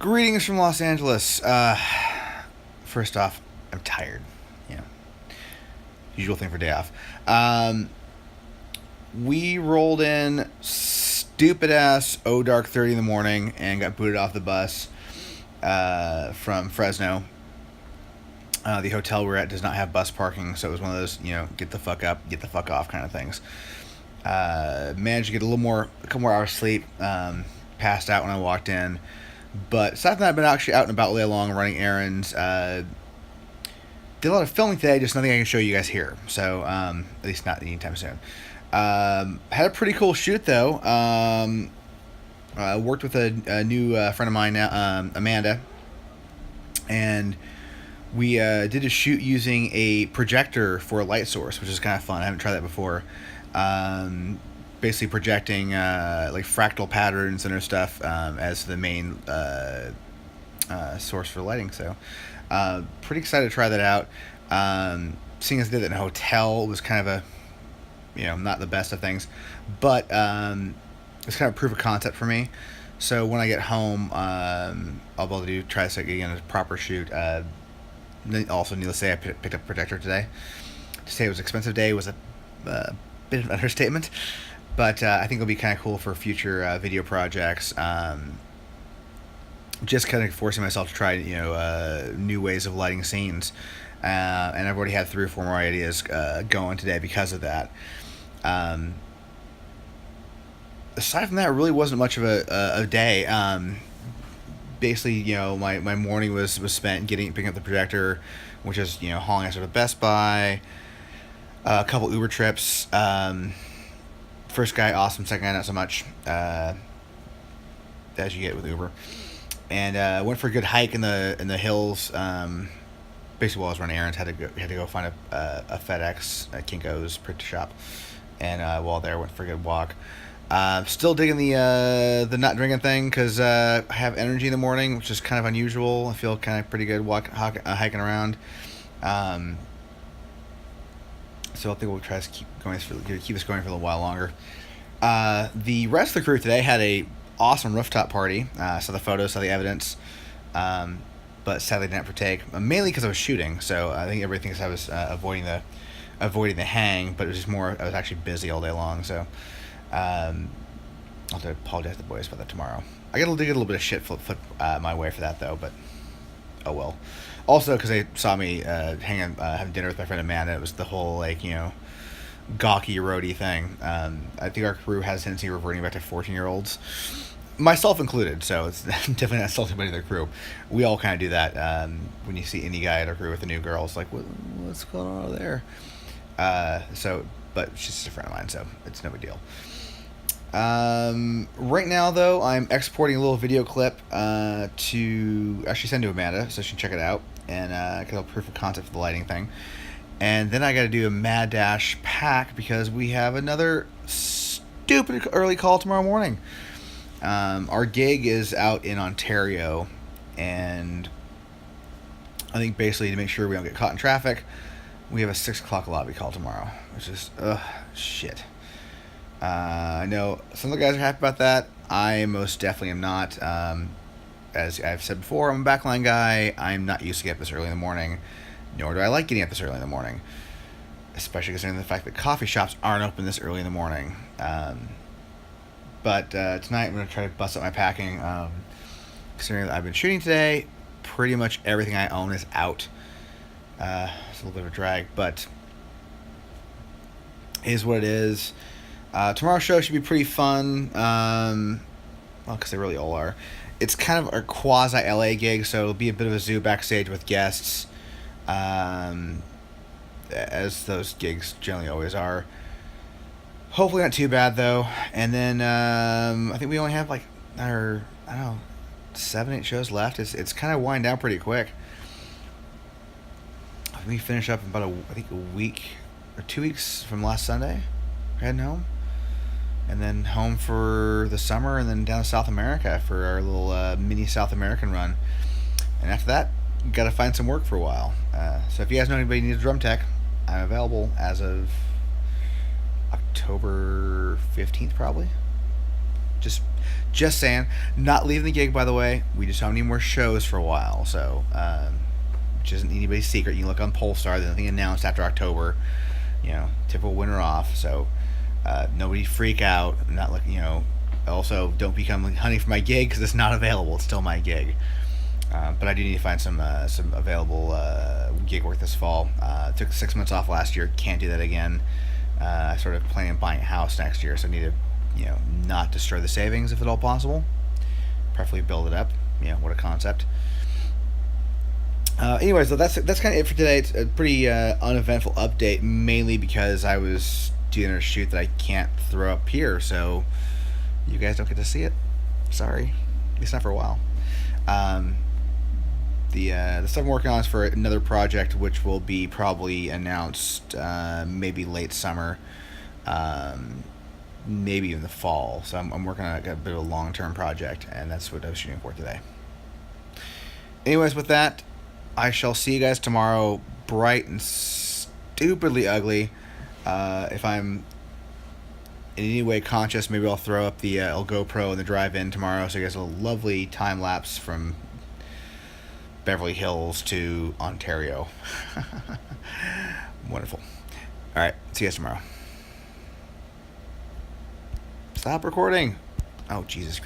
Greetings from Los Angeles. First off, I'm tired. Yeah, usual thing for day off. We rolled in stupid ass dark 30 in the morning and got booted off the bus from Fresno. The hotel we're at does not have bus parking, so it was one of those, get the fuck up, get the fuck off kind of things. Managed to get a couple more hours sleep. Passed out when I walked in. But aside from that, I've been actually out and about all day long running errands. Did a lot of filming today, just nothing I can show you guys here. So, at least not anytime soon. Had a pretty cool shoot, though. Worked with a new friend of mine, Amanda. And we did a shoot using a projector for a light source, which is kind of fun. I haven't tried that before. Basically projecting like fractal patterns and other stuff as the main source for lighting. So pretty excited to try that out. Seeing as I did it in a hotel was kind of not the best of things, but it's kind of proof of concept for me. So when I get home, I'll be able to try this again, a proper shoot. Also, needless to say, I picked up a projector today. To say it was an expensive day was a bit of an understatement. But I think it'll be kind of cool for future video projects. Just kind of forcing myself to try, new ways of lighting scenes. And I've already had 3 or 4 more ideas going today because of that. Aside from that, it really wasn't much of a day. Basically, my morning was spent picking up the projector, which is, hauling us to Best Buy, a couple Uber trips. First guy, awesome. Second guy, not so much, as you get with Uber. And went for a good hike in the hills. Basically, while I was running errands, had to go find a FedEx at Kinko's print shop. And while there, went for a good walk. Still digging the not drinking thing because I have energy in the morning, which is kind of unusual. I feel kind of pretty good hiking around. So I think we'll try to keep us going for a little while longer. The rest of the crew today had a awesome rooftop party. Saw the photos, saw the evidence, but sadly didn't partake. Mainly because I was shooting, so I think everybody thinks I was avoiding the hang, but it was just more I was actually busy all day long. So I'll have to apologize to the boys about that tomorrow. I get a little bit of shit flip my way for that though, but oh well. Also, because they saw me having dinner with my friend Amanda, it was the whole gawky roadie thing. I think our crew has a tendency of reverting back to 14-year-olds, myself included. So it's definitely not insulting anybody in the crew. We all kind of do that when you see any guy at our crew with a new girl. It's like, what's going on over there? But she's just a friend of mine, so it's no big deal. Right now, though, I'm exporting a little video clip to actually send to Amanda so she can check it out and get a proof of concept for the lighting thing. And then I got to do a mad dash pack because we have another stupid early call tomorrow morning. Our gig is out in Ontario, and I think basically to make sure we don't get caught in traffic, we have a 6 o'clock lobby call tomorrow, which is shit. I know some of the guys are happy about that. I most definitely am not. As I've said before, I'm a backline guy. I'm not used to getting up this early in the morning, nor do I like getting up this early in the morning, especially considering the fact that coffee shops aren't open this early in the morning. But tonight I'm going to try to bust up my packing. Considering that I've been shooting today, pretty much everything I own is out. It's a little bit of a drag, but it is what it is. Tomorrow's show should be pretty fun. Well, because they really all are. It's kind of a quasi-LA gig, so it'll be a bit of a zoo backstage with guests, as those gigs generally always are. Hopefully not too bad, though. And then I think we only have 7, 8 shows left. It's kind of winding down pretty quick. We finish up in about a week or 2 weeks from last Sunday. We're heading home. And then home for the summer, and then down to South America for our little mini South American run. And after that, got to find some work for a while. So if you guys know anybody who needs a drum tech, I'm available as of October 15th, probably. Just Just saying. Not leaving the gig, by the way. We just don't need more shows for a while, so which isn't anybody's secret. You can look on Polestar. There's nothing announced after October. Typical winter off. So nobody freak out. Not like Also, don't become hunting for my gig because it's not available. It's still my gig. But I do need to find some available gig work this fall. Took 6 months off last year. Can't do that again. I sort of planning on buying a house next year, so I need to not destroy the savings if at all possible. Preferably build it up. What a concept. Anyways, so that's kind of it for today. It's a pretty uneventful update, mainly because I was doing a shoot that I can't throw up here, so you guys don't get to see it. Sorry, at least not for a while. The stuff I'm working on is for another project, which will be probably announced maybe late summer, maybe even the fall. So I'm working on a bit of a long-term project, and that's what I was shooting for today. Anyways, with that, I shall see you guys tomorrow, bright and stupidly ugly. If I'm in any way conscious, maybe I'll throw up the GoPro in the drive-in tomorrow, so you guys have a lovely time lapse from Beverly Hills to Ontario. Wonderful. All right, see you guys tomorrow. Stop recording. Oh, Jesus Christ.